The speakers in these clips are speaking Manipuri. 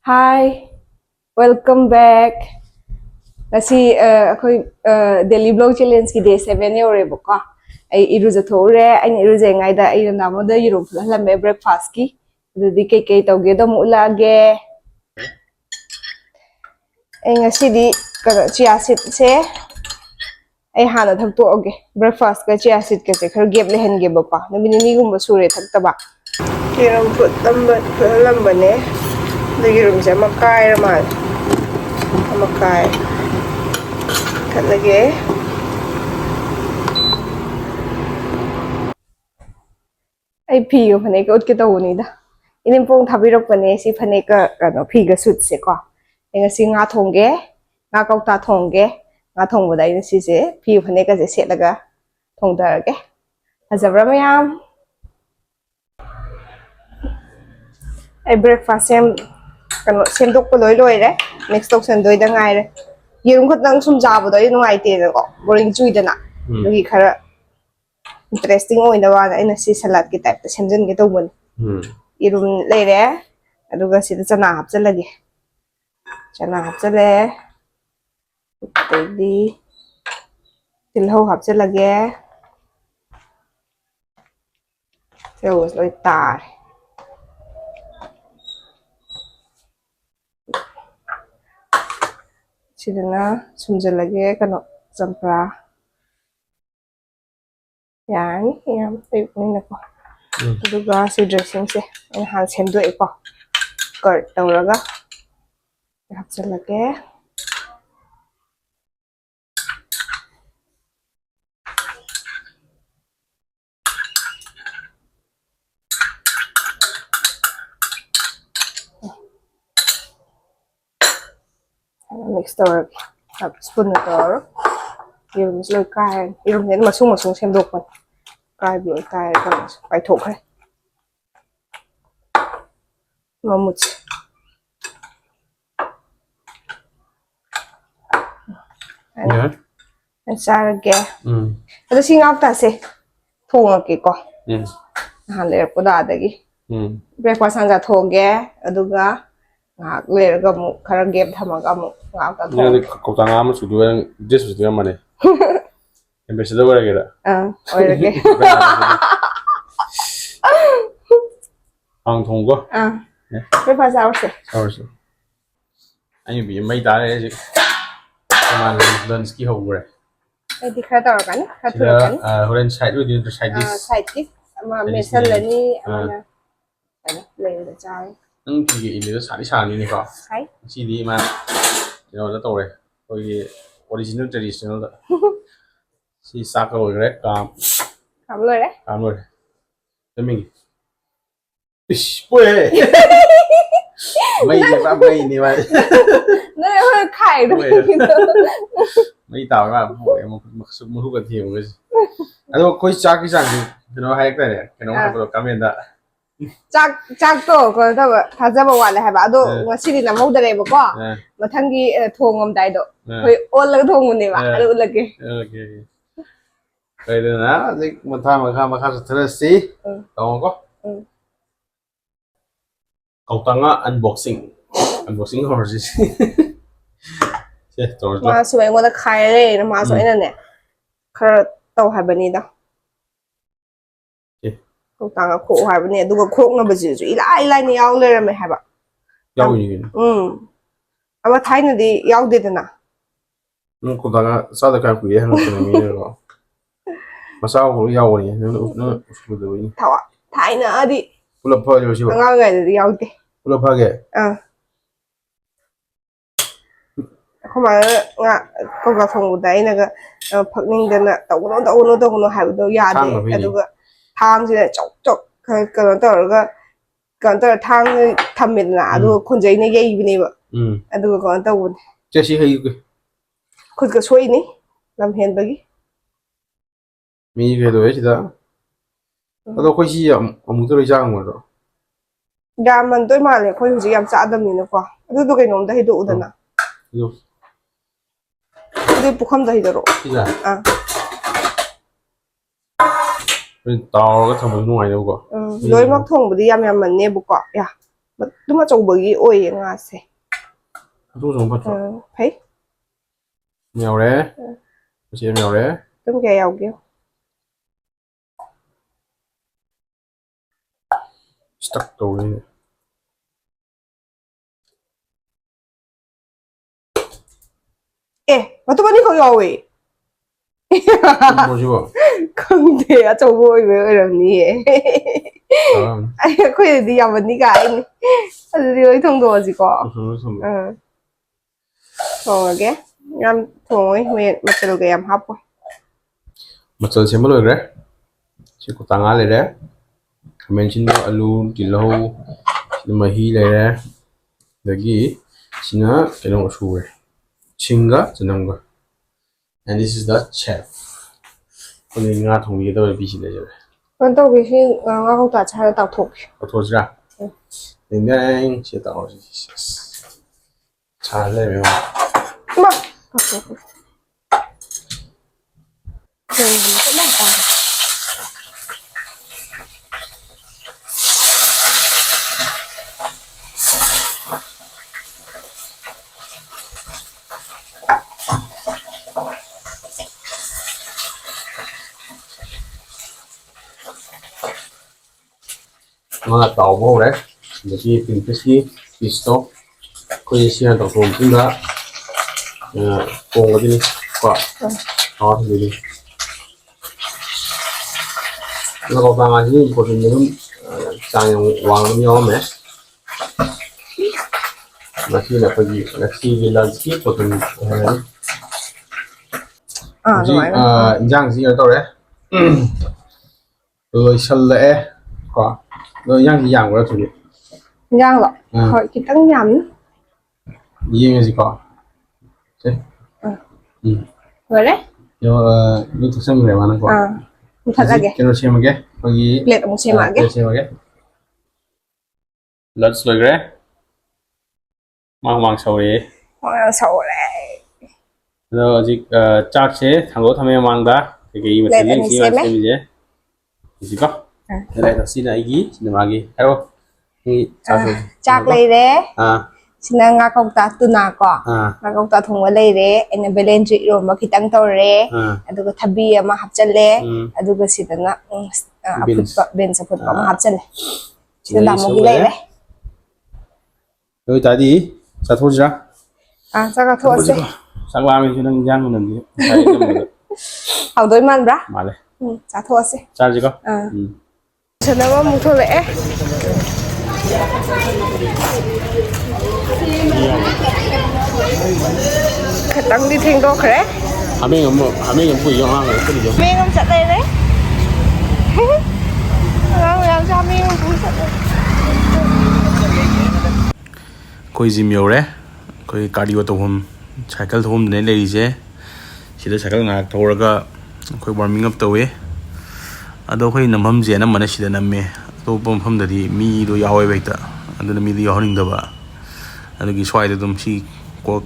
Hi, welcome back. Ngasi akhoi daily vlog challenge ki day 7 yore boko. Ai iruja thore ai iruja ngai da ai namo da yurum lambe breakfast ki. Dudi ke tawge do mula ge. Ai ngasi di chia seed se ai hana thak to oge breakfast ka chia seed ke se khar gap le hen ge boko. Namini ni gum sure thak ta ba. Yurum put lamba ne. The yurum sa makai ramal. Makai. Cut lagi. Ai phi ko phane ko ut ke taw ni da. Inim pong thabi rok pane si phane ka no phi ga sut se ko. Ai si nga thong ge, nga kau ta thong ge, nga thong ba dai si se phi phane ka se set laga thong da ge. Hazabra mayam. Ai breakfast sem kano sem dok ko loi loi re. Next tok sen doi da ngai re. Yurum khat nang sum ja ba doi no ai te ko. Boring chui da na. Lugi khara interesting oina wa aina si salad ki type semjin ge tawbon irum leire aduga sida chana hapchalage chana hapchale tedi tilho hapchalage seus loi tar sidana sumjalage kano champra yani yam tay ni nako aduga si dressing se han semdo eko skirt tawraga hapchalage mix tawr spoon tawr irum loi kai irum nen masung sem dok pan kai bi kai kan pai thok hai mamut anh sao ke ada singap ta se thong ke ko han le ko da da gi breakfast han ja thong ge aduga ngak le ga mu khara gap thamaga mu ngak ta thong ne ko ta ngam su du dis su mane ambassador wala gera ore ge ang thong go breakfast hour se anh bị mấy tá đấy mà lần ski hậu rồi ai di khara tar kan khara kan horen side with the side this side dish ama mesal lani ama le da chai nang thì cái này nó sẵn đi này có sai chỉ đi mà nó đã tàu rồi tôi original traditional đó si sắc rồi đấy kam loi re cảm rồi thế mình ish bue mấy cái ba mấy này mà nó hơi khai rồi mấy tàu mà hội một số một hút cần thiểu cái gì à đâu coi chắc cái gì nó hay cái này cái nó hay có comment đó 짝 또 그 다잡아 와래 해 봐도 시리 나 먹더래 보고 마탕기 통음다이도 거의 올라가 통문이 와 올라게 오케이 vậy nên là một tham mà khá là xí còn có cậu tăng á unboxing hoặc gì chứ rồi mà số anh có khai đấy nó mà số anh này khá tàu hai bên đó cậu tăng á khổ hai bên này đúng khổ nó bây giờ ý lại này ao lên mày hai bạn giàu như thế à mà thái này đi ao đi thế nào cậu tăng á sao được cái quỷ hay là cái này rồi mà sao cũng giàu này nó được thảo thái nữa đi lập phơi rồi chứ ngon ngày đi ao đi lập phơi kìa không mà ngạ con gà phòng đấy là cái phật ninh đến là tàu nó hay bị đâu ra đấy là cái thang gì này chọc cái nó tao thang thầm mình là rồi con giấy này dây bên này vậy rồi còn tao chứ gì hay cái con cái suy này làm hiện bây mình cái đó chứ đó đâu có gì ông tôi ra ngoài rồi gà mình tôi mà lại khôi gì làm sao đâm mình nữa qua tôi cái nón đấy đủ rồi nè tôi bốc đấy rồi bên tàu cái thằng bên ngoài đâu có lối mắc thùng bữa đi làm mình nè bốc à ꯑꯗꯨꯝ ꯑꯆꯧꯕꯒꯤ ꯑꯣꯏꯌꯦ ꯉꯥꯁꯦ ꯑꯗꯨ ꯁꯨꯝ ꯐꯠꯇ꯭ꯔꯣ ꯐꯩ ꯌꯥꯎꯔꯦ ꯃꯆꯦꯝ ꯌꯥꯎꯔꯦ ꯑꯗꯨꯝ ꯀꯌꯥ ꯌꯥꯎꯒꯦ ꯁ꯭ꯇꯛ ꯇꯧꯔꯦ ꯃꯇꯨꯝ ꯑꯅꯤꯈꯛ ꯌꯥꯎꯋꯦ ꯁꯤꯕꯣ ꯈꯪꯗꯦ ꯑꯆꯧꯕ ꯑꯣꯏꯕ ꯑꯣꯏꯔꯝꯅꯤꯌꯦ ꯑꯩꯈꯣꯏꯗꯗꯤ ꯌꯥꯝꯃꯅꯤ ꯀꯥꯏꯅꯤ ꯑꯗꯨꯗꯤ ꯂꯣꯏ ꯊꯣꯡꯗꯣꯛꯑꯁꯤꯀꯣ ꯊꯣꯡꯉꯒꯦ ꯌꯥꯝ ꯊꯣꯡꯉꯣꯏ ꯃꯆꯜ ꯀꯌꯥꯝ ꯍꯥꯞꯄꯣꯏ ꯃꯆꯜ ꯁꯦꯝꯕ ꯂꯣꯏꯈ꯭ꯔꯦ ꯁꯤ ꯀꯧꯇꯥ ꯉꯥ ꯂꯩꯔꯦ ꯈꯥꯃꯦꯟ ꯑꯁꯤꯟꯕ ꯑꯂꯨ ꯇꯤꯜꯍꯧ ꯁꯤꯗ ꯃꯍꯤ ꯂꯩꯔꯦ ꯑꯗꯒꯤ ꯁꯤꯅ ꯀꯩꯅꯣ ꯁꯨꯔꯦ ꯁꯤꯡꯒ ꯆꯅꯝꯒ and this is the chef ꯑꯩꯈꯣꯏꯅ ꯉꯥ ꯊꯣꯡꯕꯤꯒꯗꯕ ꯅꯨꯄꯤꯁꯤ ꯂꯩꯖꯔꯦ ꯀꯩꯅꯣ ꯇꯧꯒꯦ ꯁꯤ ꯉꯥ ꯀꯧꯇꯥ ꯍꯥꯟꯅ ꯇꯥꯎꯊꯣꯛꯀꯦ ꯇꯧꯊꯣꯛꯑꯁꯤꯔꯥ ꯗꯦꯡ ꯗꯦꯡ ꯁꯤ ꯇꯧꯔꯁꯤ ꯁꯥ ꯂꯩꯔꯦ ꯉꯥ ꯇꯥꯎꯕ ꯍꯧꯔꯦ ꯑꯗꯒꯤ ꯄꯤꯟꯐꯤꯁꯀꯤ ꯄꯤꯁꯇꯣ ꯑꯩꯈꯣꯏ ꯁꯤꯅ ꯇꯧꯊꯣꯛꯑ ꯃꯇꯨꯡꯗ ꯊꯣꯡꯒꯗꯣꯏꯅꯤ ꯀꯣ ꯊꯥꯎꯗꯣꯏꯅꯤ ꯀꯧꯇꯥ ꯉꯥꯁꯤ ꯄ꯭ꯔꯣꯇꯤꯟ ꯑꯗꯨꯝ ꯆꯥꯡ ꯌꯥꯝ ꯋꯥꯡꯅ ꯑꯗꯨꯝ ꯌꯥꯎꯔꯝꯃꯦ ꯃꯁꯤꯅ ꯑꯩꯈꯣꯏꯒꯤ ꯉꯁꯤꯒꯤ ꯂꯟꯁꯀꯤ ꯄ꯭ꯔꯣꯇꯤꯟ ꯑꯣꯏꯍꯜꯂꯅꯤ ꯍꯧꯖꯤꯛ ꯏꯟꯖꯥꯡꯁꯤ ꯀꯩꯅꯣ ꯇꯧꯔꯦ ꯂꯣꯏꯁꯜꯂꯛꯑꯦ ꯀꯣ ꯑꯗꯣ ꯏꯟꯖꯥꯡꯁꯤ ꯌꯥꯝꯕ꯭ꯔꯥ ꯊꯨꯒꯤ ꯏꯟꯖꯥꯡꯂꯣ ꯍꯣꯏ ꯈꯤꯇꯪ ꯌꯥꯝꯅꯤ ꯌꯦꯡꯉꯁꯤꯀꯣ ꯁꯦ ꯂꯣꯏꯔꯦ ꯂꯣꯏ ꯊꯣꯛꯆꯟꯈ꯭ꯔꯦ ꯃꯥꯅꯀꯣ ꯍꯧꯖꯤꯛ ꯃꯨꯊꯠꯂꯒꯦ ꯀꯩꯅꯣ ꯁꯦꯝꯃꯒꯦ ꯑꯩꯈꯣꯏꯒꯤ ꯄ꯭ꯂꯦꯠ ꯑꯃꯨꯛ ꯁꯦꯝꯃꯛꯑꯒꯦ ꯄ꯭ꯂꯦꯠ ꯁꯦꯝꯃꯒꯦ ꯂꯟꯁ ꯂꯣꯏꯈ꯭ꯔꯦ ꯃꯥꯡ ꯁꯧꯔꯦ ꯁꯧꯔꯦ ꯑꯗꯣ ꯍꯧꯖꯤꯛ ꯆꯥꯛꯁꯦ ꯊꯥꯡꯗꯣꯛꯑ ꯊꯝꯃꯦ ꯃꯃꯥꯡꯗ ꯀꯩꯀꯩ ꯄ꯭ꯂꯦꯠ ꯃꯊꯦꯜ ꯑꯅꯤ ꯌꯦꯡꯁꯤ ꯁꯦꯝꯃꯦ ꯁꯦꯝꯃꯤꯁꯦ ꯁꯤꯀꯣ ꯁꯤꯅ ꯑꯩꯒꯤ ꯁꯤꯅ ꯃꯥꯒꯤ ꯍꯥꯏꯔꯣ ꯆꯥꯛ ꯂꯩꯔꯦ ꯁꯤꯅ ꯉꯥ ꯀꯧꯇꯥ ꯇꯨꯅꯥ ꯀꯣ ꯉꯥ ꯀꯧꯇꯥ ꯊꯣꯡꯕ ꯂꯩꯔꯦ ꯑꯩꯅ ꯕꯦꯂꯦꯟꯗ꯭ꯔꯤ ꯏꯔꯣꯝꯕ ꯈꯤꯇꯪ ꯇꯧꯔꯦ ꯑꯗꯨꯒ ꯊꯕꯤ ꯑꯃ ꯍꯥꯞꯆꯜꯂꯦ ꯑꯗꯨꯒ ꯁꯤꯗꯅ ꯑꯐꯨꯠꯄ ꯕꯤꯟꯁ ꯑꯐꯨꯠꯄ ꯑꯃ ꯍꯥꯞꯆꯜꯂꯦ ꯁꯤꯗ ꯇꯥꯃꯣꯒꯤ ꯂꯩꯔꯦ ꯑꯗꯨ ꯑꯣꯏꯇꯥꯔꯗꯤ ꯆꯥꯊꯣꯛꯑꯁꯤꯔꯥ ꯆꯥꯛ ꯆꯥꯊꯣꯛꯑꯁꯦ ꯆꯥꯛ ꯂꯥꯝꯃꯦ ꯅꯪ ꯏꯟꯖꯥꯡ ꯃꯅꯝꯁꯤ ꯍꯥꯎꯗꯣꯏ ꯃꯥꯟꯕ꯭ꯔꯥ ꯃꯥꯜꯂꯦ ꯆꯥꯊꯣꯛꯑꯁꯦ ꯆꯥꯔꯁꯤꯀꯣ ꯁꯥꯟꯅꯕ ꯑꯃꯨꯛ ꯊꯣꯛꯂꯛꯑꯦ ꯈꯤꯇꯪꯗꯤ ꯊꯦꯡꯗꯣꯛꯈ꯭ꯔꯦ ꯍꯥꯃꯦꯡ ꯑꯃ ꯄꯨꯏꯌꯣ ꯑꯉꯥꯡ ꯆꯠꯂꯤꯗꯣ ꯍꯥꯃꯦꯡ ꯑꯃ ꯆꯠ ꯂꯩꯔꯦ ꯑꯉꯥꯡ ꯃꯌꯥꯝꯁꯦ ꯍꯥꯃꯦꯡ ꯑꯃ ꯄꯨ ꯆꯠꯂꯦ ꯑꯩꯈꯣꯏ ꯖꯤꯝ ꯌꯧꯔꯦ ꯑꯩꯈꯣꯏ ꯀꯥꯔꯗꯤꯑꯣ ꯇꯧꯐꯝ ꯁꯥꯏꯀꯜ ꯊꯧꯐꯝꯗꯨꯅꯦ ꯂꯩꯔꯤꯁꯦ ꯁꯤꯗ ꯁꯥꯏꯀꯜ ꯉꯥꯏꯍꯥꯛ ꯊꯧꯔꯒ ꯑꯩꯈꯣꯏ ꯋꯥꯔꯃꯤꯡ ꯑꯞ ꯇꯧꯋꯦ ꯑꯗꯣ ꯑꯩꯈꯣই ꯅꯝꯐꯝꯁꯦ ꯑꯅꯝꯕꯅ ꯁꯤꯗ ꯅꯝꯃꯦ ꯑꯇꯣꯞꯄ ꯃꯐꯝꯗꯗꯤ ꯃꯤꯗꯣ ꯌꯥꯎꯋꯦꯕ ꯍꯦꯛꯇ ꯑꯗꯨꯅ ꯃꯤꯗꯣ ꯌꯥꯎꯍꯟꯅꯤꯡꯗꯕ ꯑꯗꯨꯒꯤ ꯁ꯭ꯋꯥꯏꯗ ꯑꯗꯨꯝ ꯁꯤ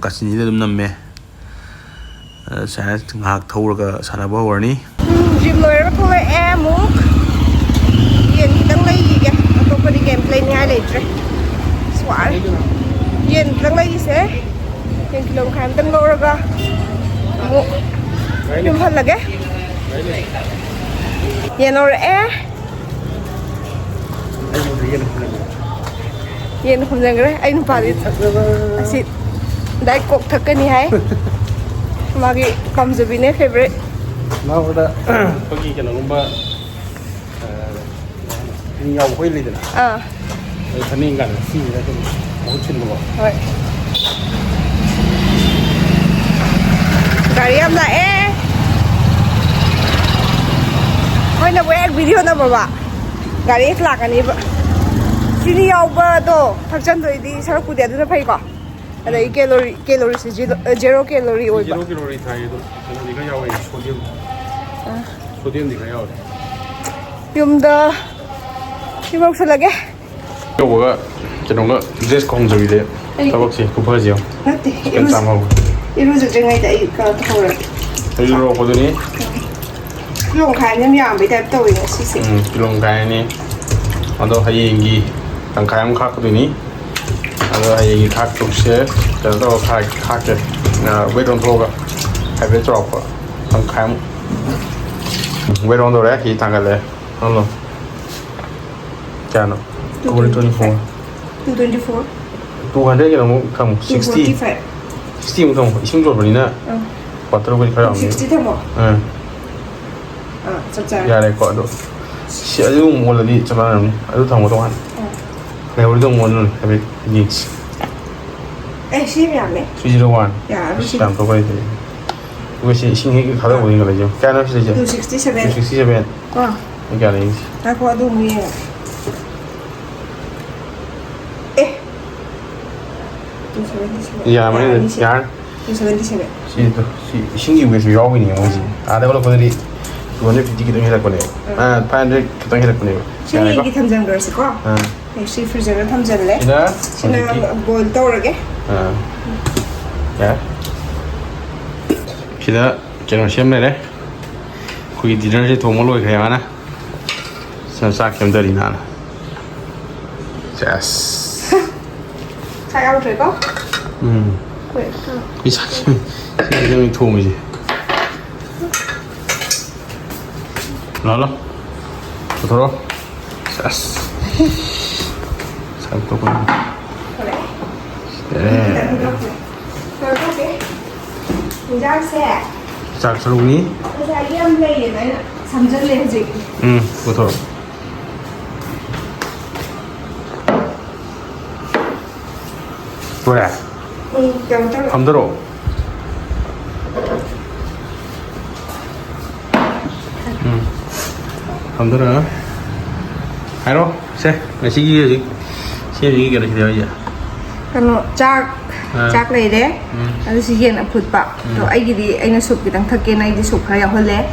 ꯀꯥꯆꯤꯟꯁꯤꯗ ꯑꯗꯨꯝ ꯅꯝꯃꯦ ꯉꯥꯏꯍꯥꯛ ꯊꯧꯔꯒ ꯁꯥꯟꯅꯕ ꯍꯧꯔꯅꯤ ꯖꯤꯝ ꯂꯣꯏꯔꯒ ꯊꯣꯛꯂꯛꯑꯦ ꯑꯃꯨꯛ ꯌꯦꯟ ꯈꯤꯇꯪ ꯂꯩꯈꯤꯒꯦ ꯑꯇꯣꯞꯄꯗꯤ ꯀꯩꯝ ꯂꯩꯅꯤꯡꯉꯥꯏ ꯂꯩꯇ꯭ꯔꯦ ꯋꯥꯔꯦ ꯌꯦꯟ ꯈꯤꯇꯪ ꯂꯩꯔꯤꯁꯦ ꯌꯦꯟ ꯀꯤꯂꯣ ꯃꯈꯥꯏ ꯑꯃꯇꯪ ꯂꯧꯔꯒ ꯑꯃꯨꯛ ꯌꯨꯝ ꯍꯜꯂꯒꯦ ꯌꯦꯟ ꯂꯧꯔꯛꯑꯦ ꯌꯦꯟ ꯍꯨꯝꯖꯟꯈ꯭ꯔꯦ ꯑꯩ ꯅꯨꯄꯥꯗꯤ ꯑꯁꯤ ꯗꯥꯏ ꯀꯣꯛ ꯊꯛꯀꯅꯤ ꯍꯥꯏ ꯃꯥꯒꯤ ꯄꯥꯝꯖꯕꯤꯅꯦ ꯐꯦꯚꯣꯔꯥꯏꯠ ꯃꯉꯣꯟꯗ ꯑꯩꯈꯣꯏꯒꯤ ꯀꯩꯅꯣꯒꯨꯝꯕ ꯌꯥꯎꯕ ꯍꯣꯏ ꯂꯩꯗꯅ ꯑꯩ ꯊꯛꯅꯤꯡ ꯀꯥꯟꯗ ꯁꯤꯁꯤꯗ ꯑꯗꯨꯝ ꯃꯍꯨꯠ ꯁꯤꯟꯕꯀꯣ ꯍꯣꯏ ꯒꯥꯔꯤ ꯌꯥꯝ ꯂꯥꯛꯑꯦ ꯃꯣꯏꯅꯕꯨ ꯍꯦꯛ ꯚꯤꯗꯤꯑꯣ ꯅꯝꯃꯕ ꯒꯥꯔꯤ ꯍꯦꯛ ꯂꯥꯛꯀꯅꯤꯕ ꯆꯤꯅꯤ ꯌꯥꯎꯕꯗꯣ ꯊꯛꯆꯟꯗꯣꯏꯗꯤ ꯁꯔꯛꯄꯨꯗꯤ ꯑꯗꯨꯅ ꯐꯩꯀꯣ ꯑꯗꯩ ꯀꯦꯂꯣꯔꯤꯁꯤ ꯖꯦꯔꯣ ꯀꯦꯂꯣꯔꯤ ꯑꯣꯏꯕ ꯖꯦꯔꯣ ꯀꯦꯂꯣꯔꯤ ꯊꯥꯏ ꯑꯗꯣ ꯀꯩꯅꯣꯗꯤ ꯈꯔ ꯌꯥꯎꯋꯦ ꯁꯣꯗꯤꯌꯝꯗꯤ ꯈꯔ ꯌꯥꯎꯋꯦ ꯌꯨꯝꯗ ꯌꯨꯝ ꯌꯧꯁꯜꯂꯒꯦ ꯌꯧꯕꯒ ꯀꯩꯅꯣꯒ ꯗ꯭ꯔꯦꯁ ꯈꯣꯡꯖꯕꯤꯗꯦ ꯊꯕꯛꯁꯦ ꯈꯨꯐꯁꯦ ꯅꯠꯇꯦ ꯆꯤꯛꯀꯟ ꯆꯥꯝꯍꯧꯕ ꯏꯔꯨꯖꯗ꯭ꯔꯤꯉꯩꯗ ꯑꯩ ꯀꯩꯅꯣ ꯇꯧꯍꯧꯔꯒꯦ ꯑꯩ ꯂꯧꯔꯛꯄꯗꯨꯅꯤ ꯀꯤꯂꯣ ꯃꯈꯥꯏ ꯌꯥꯝ ꯌꯥꯝꯕꯩ ꯇꯥꯏꯞ ꯇꯧꯋꯦ ꯉꯁꯤꯁꯦ ꯀꯤꯂꯣ ꯃꯈꯥꯏ ꯑꯅꯤ ꯑꯗꯣ ꯍꯌꯦꯡꯒꯤ ꯇꯪꯈꯥꯏ ꯑꯃ ꯈꯥꯛꯀꯗꯣꯏꯅꯤ ꯑꯗꯣ ꯍꯌꯦꯡꯒꯤ ꯈꯥꯛꯇꯣꯛꯁꯦ ꯀꯩꯅꯣ ꯇꯧꯔꯒ ꯈꯥꯛꯀꯦ ꯋꯦꯠ ꯑꯣꯟꯊꯣꯛꯑꯒ ꯍꯥꯏꯐꯦꯠ ꯆꯥꯎꯔꯥꯛꯄ ꯇꯪꯈꯥꯏꯃꯨꯛ ꯋꯦꯠ ꯑꯣꯟꯊꯣꯔꯦ ꯍꯤ ꯊꯥꯡꯒꯠꯂꯦ ꯍꯜꯂꯣ ꯀꯌꯥꯅꯣ 224 224 200 ꯀꯩꯅꯣꯃꯨꯛ ꯊꯝꯃꯨ 60 245 60 ꯃꯨꯛ ꯊꯝꯃꯨ ꯏꯁꯤꯡ ꯆꯣꯠꯄꯅꯤꯅ ꯋꯥꯇꯔꯕꯨꯗꯤ ꯈꯔ ꯌꯥꯎꯅꯤ 60 ꯊꯝꯃꯣ ꯆꯞ ꯆꯥꯔꯦ ꯌꯥꯔꯦꯀꯣ ꯑꯗꯣ ꯁꯤ ꯑꯗꯨ ꯑꯃꯨꯛ ꯑꯣꯜꯂꯗꯤ ꯆꯞ ꯆꯥꯔꯝꯅꯤ ꯑꯗꯨ ꯊꯝꯃꯣ ꯇꯣꯉꯥꯟꯅ ꯂꯩꯍꯧꯔꯤꯗꯣ ꯑꯃꯨꯛ ꯑꯣꯜꯂꯨꯅꯦ ꯍꯥꯏꯐꯦꯠ ꯌꯦꯡꯁꯤ ꯁꯤ ꯌꯥꯝꯃꯦ 301 ꯌꯥꯔꯣꯏ ꯁꯤ ꯌꯥꯝ ꯊꯣꯛꯄ ꯑꯗꯨꯒ ꯁꯤ ꯏꯁꯤꯡ ꯍꯦꯛ ꯊꯥꯗꯣꯛꯄ ꯌꯦꯡꯒꯠꯂꯁꯦ ꯀꯌꯥꯅꯣ ꯁꯤꯗꯩꯁꯦ 267 267 ꯀꯌꯥ ꯂꯩ ꯉꯥꯏꯈꯣ ꯑꯗꯨ ꯑꯃꯨꯛ ꯌꯦꯡꯉꯣ 277 ꯌꯥꯔꯝꯃꯅꯤ ꯌꯥꯔꯅꯤ 277 ꯁꯤꯗꯣ ꯁꯤ ꯏꯁꯤꯡꯒꯤ ꯋꯦꯠꯁꯨ ꯌꯥꯎꯕꯩꯅꯦ ꯃꯣꯏꯁꯦ ꯑꯥꯗ ꯑꯣꯜꯂꯛꯄꯗꯗꯤ 250 खितंग हेलकनेबा 500 खितंग हेलकनेबा ꯁꯤꯒꯤ ꯊꯝꯖꯟꯈ꯭ꯔꯁꯤꯀꯣ ꯁꯤ ꯐ꯭रीꯖꯔꯗ ꯊꯝꯖꯜꯂꯦ ꯁꯤꯅ ꯕꯣꯏꯜ ꯇꯧꯔꯒꯦ ꯌꯥꯔꯦ ꯁꯤꯗ ꯀꯩꯅꯣ ꯁꯦꯝ ꯂꯩꯔꯦ ꯑꯩꯈꯣꯏꯒꯤ ꯗꯤꯅꯔꯁꯦ ꯊꯣꯡꯕ ꯂꯣꯏꯈ꯭ꯔꯦ ꯃꯥꯅ ꯆꯥꯛ ꯁꯦꯝꯗꯔꯤ ꯅꯥꯅ ꯆꯦꯁ ꯆꯥꯛ ꯌꯥꯎꯗ꯭ꯔꯦꯀꯣ 이 사람이 도움이지. 나라. 돌아. SAS. 잘 떠고. 네. 인자세. 자, 저러니. 자, 이런 레이는 삼전 레이지. 보통. 그래. 감대로. 감대로. 하이로. 세. 시기 시기 이게 되어 이제. 그럼 짝 레이래. 아주 시기는 아프다. 또 아이들이 아이는 숲 기당 탁게 나이디 숲 하야 홀래.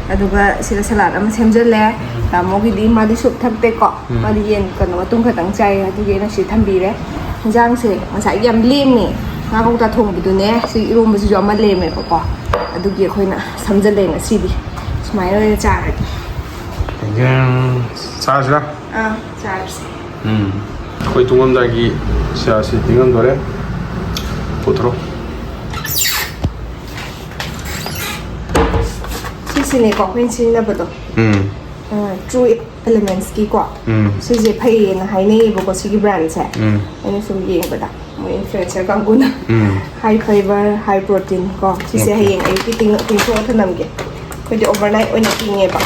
아두가 시라 살라드 아마 샘절래. 나머지디 마디 숲 탁대거. 마디 옌 그노 tung khởi tăng chay 아두게 나 시 탐비래. 인장세 마사 ꯌꯥꯝ ꯂꯦꯝꯃꯦ ꯉꯥ ꯀꯧꯇꯥ ꯊꯣꯡꯕꯗꯨꯅꯦ ꯁꯤ ꯏꯔꯣꯝꯕꯁꯤꯁꯨ ꯑꯃ ꯂꯦꯝꯃꯦꯕꯀꯣ ꯑꯗꯨꯒꯤ ꯑꯩꯈꯣꯏꯅ ꯁꯝꯖꯜꯂꯦ ꯉꯁꯤꯗꯤ ꯁꯨꯃꯥꯏꯅ ꯑꯣꯏꯅ ꯆꯥꯔꯒꯦ 그냥 싸주라. ꯆꯥꯔꯁꯦ 거의 동감자기 시아시 딩감도래 보도록. 시시네ꯀꯣ ꯑꯩꯈꯣꯏꯅ ꯁꯤꯖꯤꯟꯅꯕꯗꯣ True Elementsꯀꯤꯀꯣ ꯁꯤꯁꯦ ꯐꯩꯌꯦꯅ ꯍꯥꯏꯅꯩꯌꯦꯕꯀꯣ ꯁꯤꯒꯤ ꯕ꯭ꯔꯥꯟꯁꯦ ꯑꯩꯅ ꯁꯨꯝ ꯌꯦꯡꯕꯗ ꯃꯣꯏ ꯏꯟꯐ꯭ꯂꯨꯌꯦꯟꯁꯔ ꯀꯥꯡꯕꯨꯅ ꯍꯥꯏ ꯐꯥꯏꯕꯔ ꯍꯥꯏ ꯄ꯭ꯔꯣꯇꯤꯟ ꯀꯣ ꯁꯤꯁꯦ ꯍꯌꯦꯡ ꯑꯌꯨꯛꯀꯤ ꯇꯤꯡꯊꯣꯛꯑ ꯊꯅꯝꯒꯦ ꯑꯩꯈꯣꯏꯗꯤ ꯑꯣꯚꯔꯅꯥꯏꯠ ꯑꯣꯏꯅ ꯇꯤꯡꯉꯦꯕ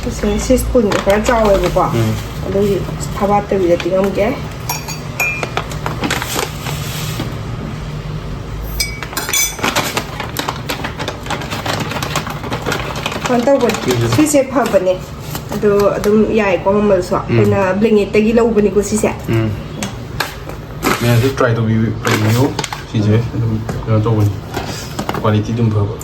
ꯁꯤꯁꯦ 6 ꯁ꯭ꯄꯨꯟꯒ ꯈꯔ ꯆꯥꯎꯋꯦꯕꯀꯣ ꯑꯗꯨꯒꯤ ꯊꯕꯥꯠꯇꯕꯤꯗ ꯇꯤꯡꯉꯝꯒꯦ ꯀꯩꯅꯣ ꯇꯧꯕꯅꯦ ꯁꯤꯁꯦ ꯐꯕꯅꯦ ꯑꯗꯣ ꯑꯗꯨꯝ ꯌꯥꯏꯀꯣ ꯃꯃꯜꯁꯨ ꯑꯩꯈꯣꯏꯅ ꯕ꯭ꯂꯤꯡꯏꯠꯇꯒꯤ ꯂꯧꯕꯅꯤꯀꯣ ꯁꯤꯁꯦ ꯃꯌꯥꯝꯁꯨ ꯇ꯭ꯔꯥꯏ ꯇꯧꯕꯤꯌꯨ ꯁꯤꯁꯦ ꯑꯗꯨꯝ ꯀꯩꯅꯣ ꯇꯧꯕꯅꯤ ꯀ꯭ꯋꯥꯂꯤꯇꯤ ꯑꯗꯨꯝ ꯐꯕ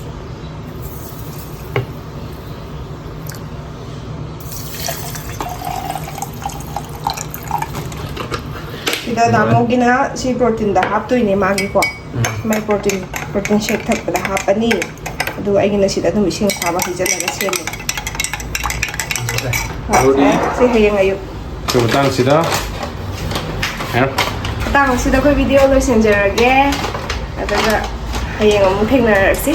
ꯁꯤꯗ ꯗꯥꯃꯣꯒꯤꯅ ꯁꯤ ꯄ꯭ꯔꯣꯇꯤꯟꯗ ꯍꯥꯞꯇꯣꯏꯅꯦ ꯃꯥꯒꯤꯀꯣ ꯃꯥꯏ ꯄ꯭ꯔꯣꯇꯤꯟ ꯁꯦꯛ ꯊꯛꯄꯗ ꯍꯥꯞꯄꯅꯤ ꯑꯗꯨꯒ ꯑꯩꯒꯤꯅ ꯁꯤꯗ ꯑꯗꯨꯝ ꯏꯁꯤꯡ ꯑꯁꯥꯕ ꯍꯩꯖꯤꯜꯂꯒ ꯁꯦꯝꯃꯦ ꯁꯤ ꯍꯌꯦꯡ ꯑꯌꯨꯛ 그ꯃꯇꯥꯡꯁꯤꯗ ꯃꯇꯥꯡ ꯑꯁꯤꯗ ꯑꯩꯈꯣꯏ ꯚꯤꯗꯤꯑꯣ ꯂꯣꯏꯁꯤꯟꯖꯔꯒꯦ ꯑꯗꯨꯒ ꯍꯌꯦꯡ ꯑꯃꯨꯛ ꯊꯦꯡꯅꯔꯁꯤ